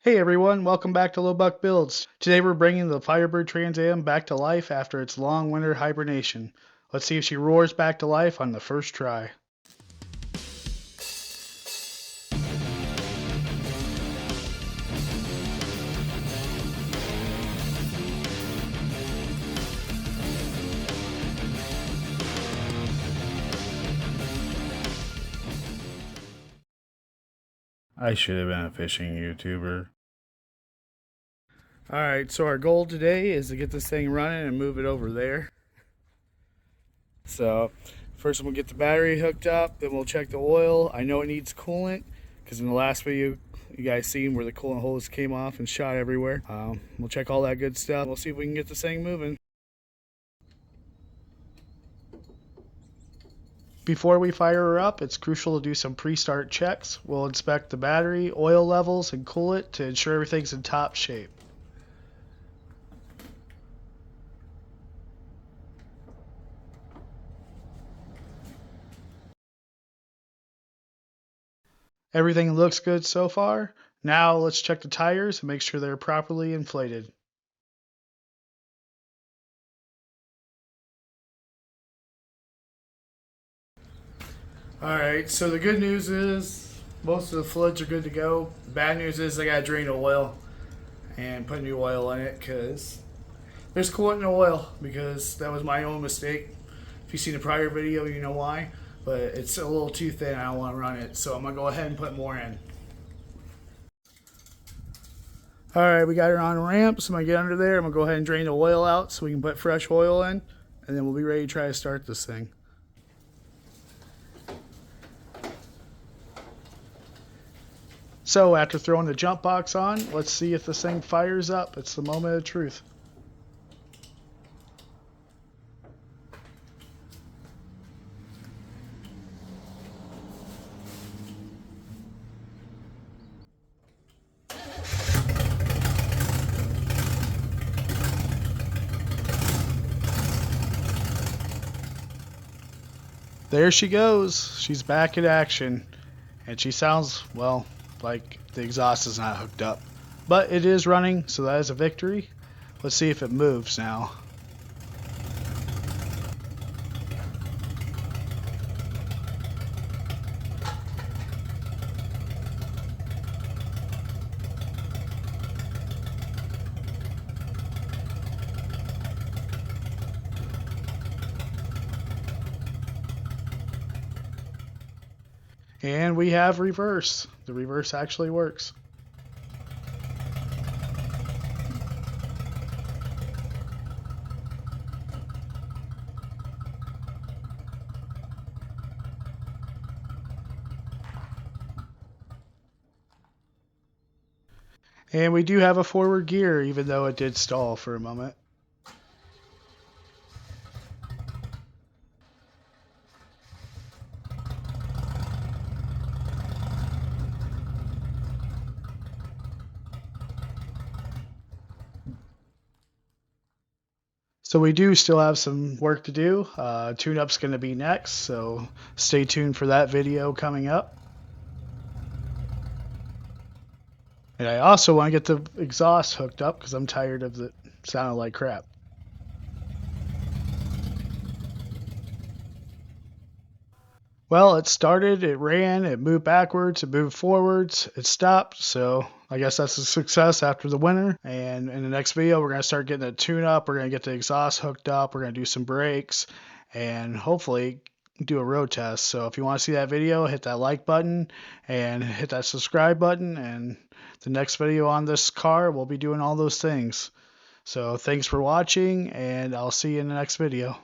Hey everyone, welcome back to Low Buck Builds. Today we're bringing the Firebird Trans Am back to life after its long winter hibernation. Let's see if she roars back to life on the first try. I should have been a fishing YouTuber. Alright, so our goal today is to get this thing running and move it over there. So, first we'll get the battery hooked up, then we'll check the oil. I know it needs coolant, because in the last video you guys seen where the coolant hose came off and shot everywhere. We'll check all that good stuff. We'll see if we can get this thing moving. Before we fire her up, it's crucial to do some pre-start checks. We'll inspect the battery, oil levels, and coolant to ensure everything's in top shape. Everything looks good so far. Now let's check the tires and make sure they're properly inflated. Alright, so the good news is most of the fluids are good to go. The bad news is I gotta drain the oil and put new oil in it because there's coolant in the oil, because that was my own mistake. If you've seen the prior video, you know why. But it's a little too thin, I don't want to run it, so I'm going to go ahead and put more in. Alright, we got her on ramp, so I'm going to get under there. I'm going to go ahead and drain the oil out so we can put fresh oil in, and then we'll be ready to try to start this thing. So after throwing the jump box on, let's see if this thing fires up. It's the moment of truth. There she goes. She's back in action. And she sounds, well, like the exhaust is not hooked up. But it is running, so that is a victory. Let's see if it moves now. And we have reverse. The reverse actually works. And we do have a forward gear, even though it did stall for a moment. So we do still have some work to do. Tune-up's going to be next, so stay tuned for that video coming up. And I also want to get the exhaust hooked up because I'm tired of it sounding like crap. Well, it started, it ran, it moved backwards, it moved forwards, it stopped, so I guess that's a success after the winter. And in the next video, we're going to start getting a tune-up, we're going to get the exhaust hooked up, we're going to do some brakes, and hopefully do a road test. So if you want to see that video, hit that like button and hit that subscribe button, and the next video on this car, we'll be doing all those things. So thanks for watching, and I'll see you in the next video.